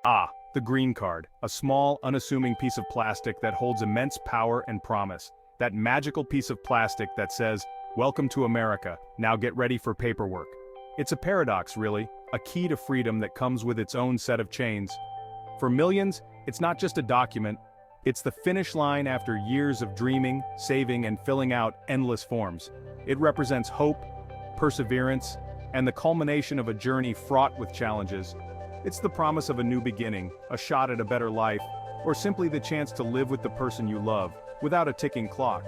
Ah, the green card, a small, unassuming piece of plastic that holds immense power and promise. That magical piece of plastic that says, "Welcome to America, now get ready for paperwork." It's a paradox, really, a key to freedom that comes with its own set of chains. For millions, it's not just a document, it's the finish line after years of dreaming, saving, and filling out endless forms. It represents hope, perseverance, and the culmination of a journey fraught with challenges. It's the promise of a new beginning, a shot at a better life, or simply the chance to live with the person you love, without a ticking clock.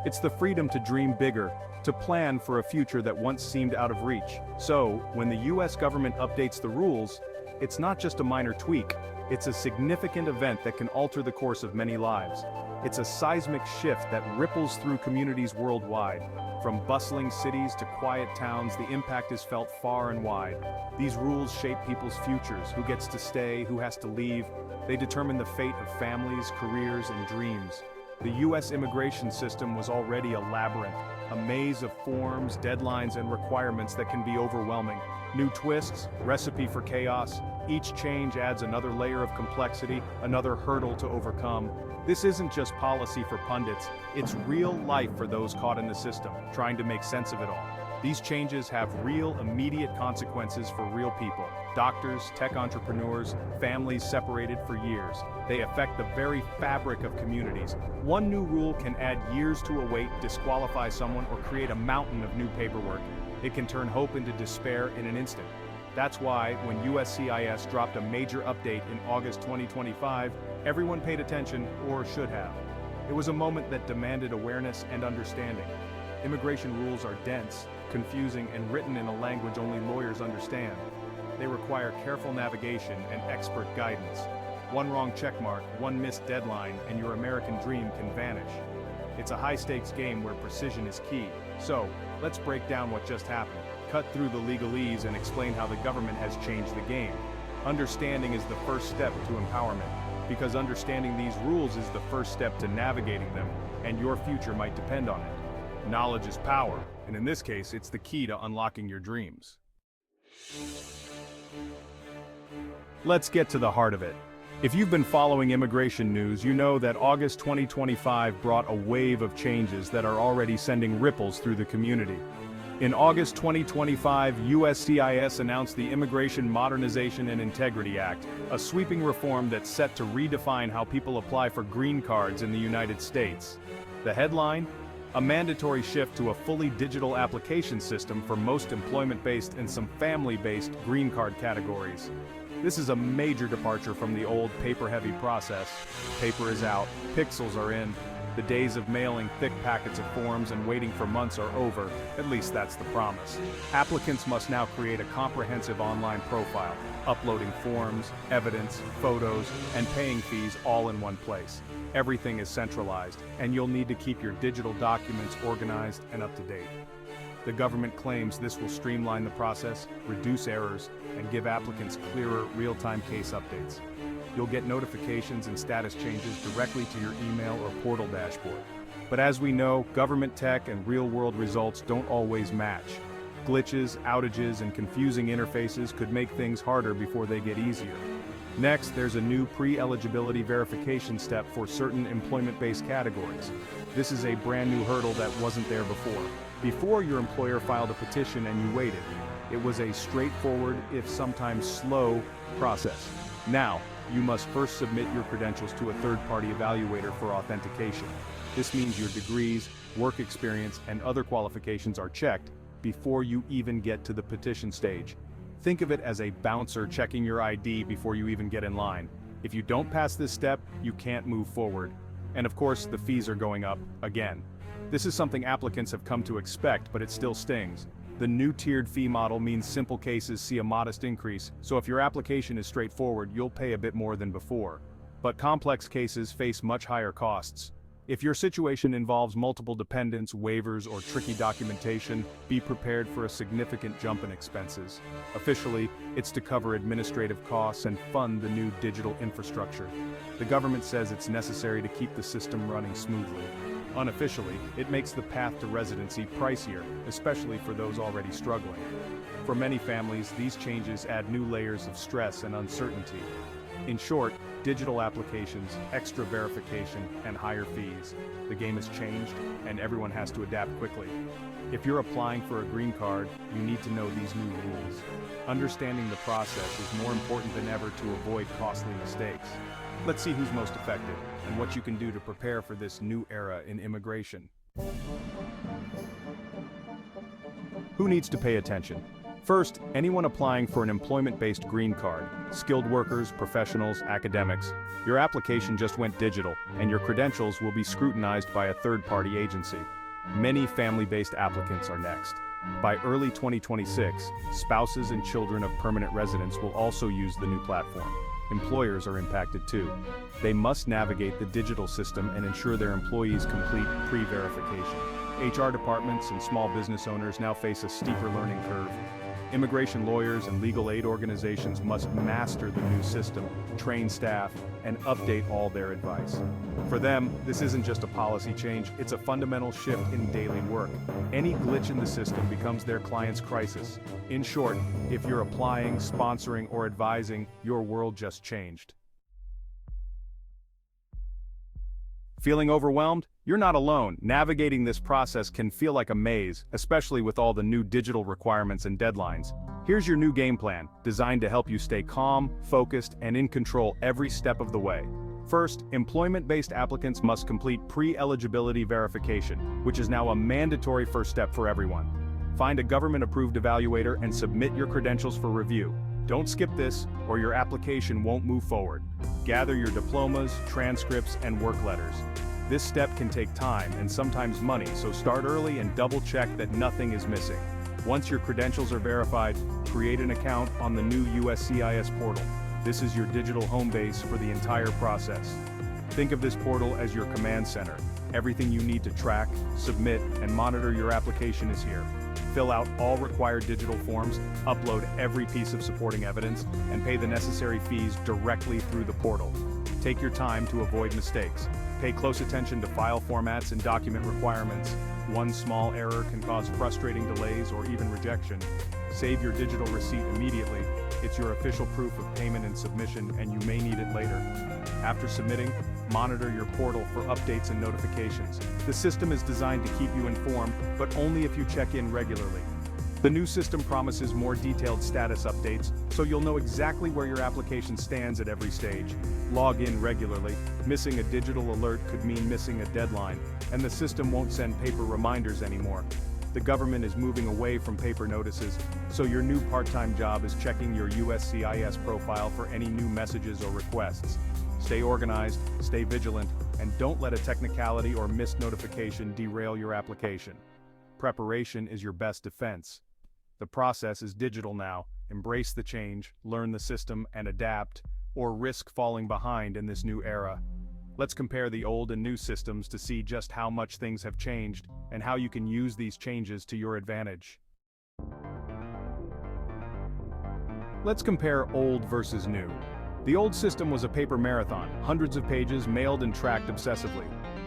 It's the freedom to dream bigger, to plan for a future that once seemed out of reach. So, when the US government updates the rules, it's not just a minor tweak, it's a significant event that can alter the course of many lives. It's a seismic shift that ripples through communities worldwide. From bustling cities to quiet towns, the impact is felt far and wide. These rules shape people's futures, who gets to stay, who has to leave. They determine the fate of families, careers, and dreams. The US immigration system was already a labyrinth, a maze of forms, deadlines, and requirements that can be overwhelming. New twists, recipe for chaos. Each change adds another layer of complexity, another hurdle to overcome. This isn't just policy for pundits, it's real life for those caught in the system, trying to make sense of it all. These changes have real, immediate consequences for real people. Doctors, tech entrepreneurs, families separated for years. They affect the very fabric of communities. One new rule can add years to a wait, disqualify someone, or create a mountain of new paperwork. It can turn hope into despair in an instant. That's why, when USCIS dropped a major update in August 2025, everyone paid attention, or should have. It was a moment that demanded awareness and understanding. Immigration rules are dense, confusing, and written in a language only lawyers understand. They require careful navigation and expert guidance. One wrong checkmark, one missed deadline, and your American dream can vanish. It's a high-stakes game where precision is key. So, let's break down what just happened, cut through the legalese, and explain how the government has changed the game. Understanding is the first step to empowerment, because understanding these rules is the first step to navigating them, and your future might depend on it. Knowledge is power, and in this case, it's the key to unlocking your dreams. Let's get to the heart of it. If you've been following immigration news, you know that August 2025 brought a wave of changes that are already sending ripples through the community. In August 2025, USCIS announced the Immigration Modernization and Integrity Act, a sweeping reform that's set to redefine how people apply for green cards in the United States. The headline? A mandatory shift to a fully digital application system for most employment-based and some family-based green card categories. This is a major departure from the old paper-heavy process. Paper is out, pixels are in. The days of mailing thick packets of forms and waiting for months are over, at least that's the promise. Applicants must now create a comprehensive online profile, uploading forms, evidence, photos, and paying fees all in one place. Everything is centralized, and you'll need to keep your digital documents organized and up to date. The government claims this will streamline the process, reduce errors, and give applicants clearer, real-time case updates. You'll get notifications and status changes directly to your email or portal dashboard. But as we know, government tech and real-world results don't always match. Glitches, outages, and confusing interfaces could make things harder before they get easier. Next, there's a new pre-eligibility verification step for certain employment-based categories. This is a brand new hurdle that wasn't there before. Before, your employer filed a petition and you waited. It was a straightforward, if sometimes slow, process. Now, you must first submit your credentials to a third-party evaluator for authentication. This means your degrees, work experience, and other qualifications are checked before you even get to the petition stage. Think of it as a bouncer checking your ID before you even get in line. If you don't pass this step, you can't move forward. And of course, the fees are going up, again. This is something applicants have come to expect, but it still stings. The new tiered fee model means simple cases see a modest increase, so if your application is straightforward, you'll pay a bit more than before. But complex cases face much higher costs. If your situation involves multiple dependents, waivers, or tricky documentation, be prepared for a significant jump in expenses. Officially, it's to cover administrative costs and fund the new digital infrastructure. The government says it's necessary to keep the system running smoothly. Unofficially, it makes the path to residency pricier, especially for those already struggling. For many families, these changes add new layers of stress and uncertainty. In short, digital applications, extra verification, and higher fees. The game has changed, and everyone has to adapt quickly. If you're applying for a green card, you need to know these new rules. Understanding the process is more important than ever to avoid costly mistakes. Let's see who's most effective, and what you can do to prepare for this new era in immigration. Who needs to pay attention? First, anyone applying for an employment-based green card, skilled workers, professionals, academics. Your application just went digital, and your credentials will be scrutinized by a third-party agency. Many family-based applicants are next. By early 2026, spouses and children of permanent residents will also use the new platform. Employers are impacted too. They must navigate the digital system and ensure their employees complete pre-verification. HR departments and small business owners now face a steeper learning curve. Immigration lawyers and legal aid organizations must master the new system, train staff, and update all their advice. For them, this isn't just a policy change, it's a fundamental shift in daily work. Any glitch in the system becomes their client's crisis. In short, if you're applying, sponsoring, or advising, your world just changed. Feeling overwhelmed? You're not alone. Navigating this process can feel like a maze, especially with all the new digital requirements and deadlines. Here's your new game plan, designed to help you stay calm, focused, and in control every step of the way. First, employment-based applicants must complete pre-eligibility verification, which is now a mandatory first step for everyone. Find a government-approved evaluator and submit your credentials for review. Don't skip this, or your application won't move forward. Gather your diplomas, transcripts, and work letters. This step can take time and sometimes money, so start early and double-check that nothing is missing. Once your credentials are verified, create an account on the new USCIS portal. This is your digital home base for the entire process. Think of this portal as your command center. Everything you need to track, submit, and monitor your application is here. Fill out all required digital forms, upload every piece of supporting evidence, and pay the necessary fees directly through the portal. Take your time to avoid mistakes. Pay close attention to file formats and document requirements. One small error can cause frustrating delays or even rejection. Save your digital receipt immediately. It's your official proof of payment and submission, and you may need it later. After submitting, monitor your portal for updates and notifications. The system is designed to keep you informed, but only if you check in regularly. The new system promises more detailed status updates, so you'll know exactly where your application stands at every stage. Log in regularly. Missing a digital alert could mean missing a deadline, and the system won't send paper reminders anymore. The government is moving away from paper notices, so your new part-time job is checking your USCIS profile for any new messages or requests. Stay organized, stay vigilant, and don't let a technicality or missed notification derail your application. Preparation is your best defense. The process is digital now. Embrace the change, learn the system, and adapt, or risk falling behind in this new era. Let's compare the old and new systems to see just how much things have changed and how you can use these changes to your advantage. Let's compare old versus new. The old system was a paper marathon, hundreds of pages mailed and tracked obsessively.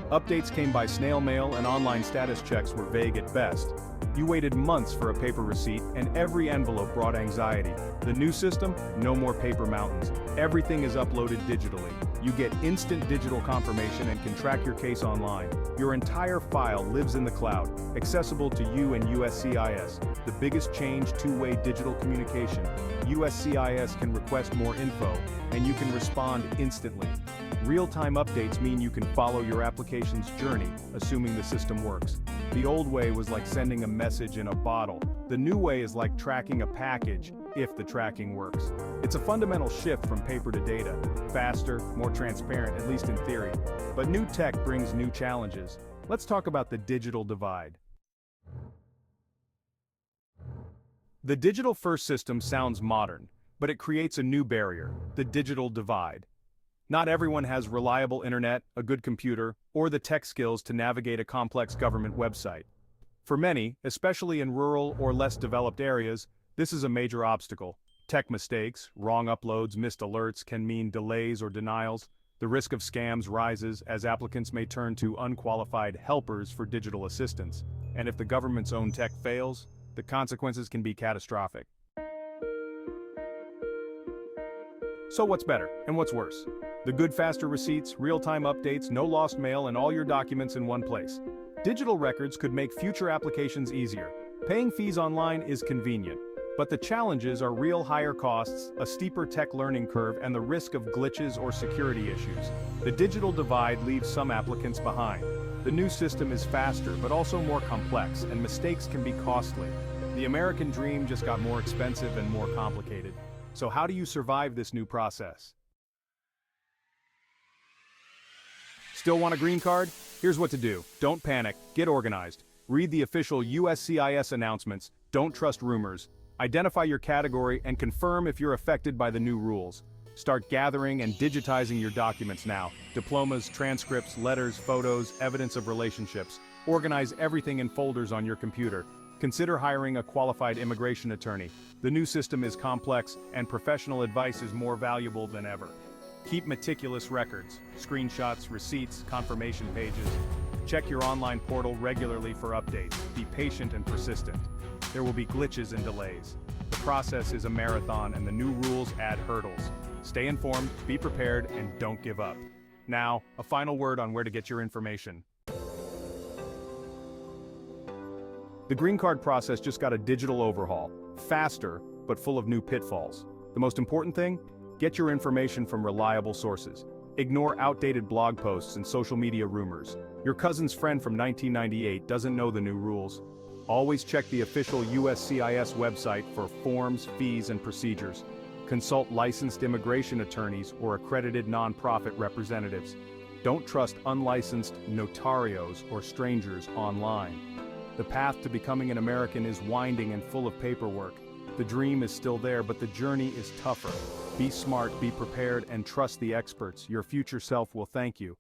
Updates came by snail mail and online status checks were vague at best. You waited months for a paper receipt, and every envelope brought anxiety. The new system? No more paper mountains. Everything is uploaded digitally. You get instant digital confirmation and can track your case online. Your entire file lives in the cloud, accessible to you and USCIS. The biggest change: two-way digital communication. USCIS can request more info, and you can respond instantly. Real-time updates mean you can follow your application's journey, assuming the system works. The old way was like sending a message in a bottle. The new way is like tracking a package, if the tracking works. It's a fundamental shift from paper to data. Faster, more transparent, at least in theory. But new tech brings new challenges. Let's talk about the digital divide. The digital-first system sounds modern, but it creates a new barrier: the digital divide. Not everyone has reliable internet, a good computer, or the tech skills to navigate a complex government website. For many, especially in rural or less developed areas, this is a major obstacle. Tech mistakes, wrong uploads, missed alerts can mean delays or denials. The risk of scams rises as applicants may turn to unqualified helpers for digital assistance. And if the government's own tech fails, the consequences can be catastrophic. So what's better, and what's worse? The good faster receipts, real-time updates, no lost mail, and all your documents in one place. Digital records could make future applications easier. Paying fees online is convenient. But the challenges are real higher costs, a steeper tech learning curve, and the risk of glitches or security issues. The digital divide leaves some applicants behind. The new system is faster, but also more complex, and mistakes can be costly. The American dream just got more expensive and more complicated. So how do you survive this new process? Still want a green card? Here's what to do. Don't panic, get organized. Read the official USCIS announcements, don't trust rumors. Identify your category and confirm if you're affected by the new rules. Start gathering and digitizing your documents now. Diplomas, transcripts, letters, photos, evidence of relationships. Organize everything in folders on your computer. Consider hiring a qualified immigration attorney. The new system is complex, and professional advice is more valuable than ever. Keep meticulous records, screenshots, receipts, confirmation pages. Check your online portal regularly for updates. Be patient and persistent. There will be glitches and delays. The process is a marathon, and the new rules add hurdles. Stay informed, be prepared, and don't give up. Now, a final word on where to get your information. The green card process just got a digital overhaul. Faster, but full of new pitfalls. The most important thing? Get your information from reliable sources. Ignore outdated blog posts and social media rumors. Your cousin's friend from 1998 doesn't know the new rules. Always check the official USCIS website for forms, fees, and procedures. Consult licensed immigration attorneys or accredited nonprofit representatives. Don't trust unlicensed notarios or strangers online. The path to becoming an American is winding and full of paperwork. The dream is still there, but the journey is tougher. Be smart, be prepared, and trust the experts. Your future self will thank you.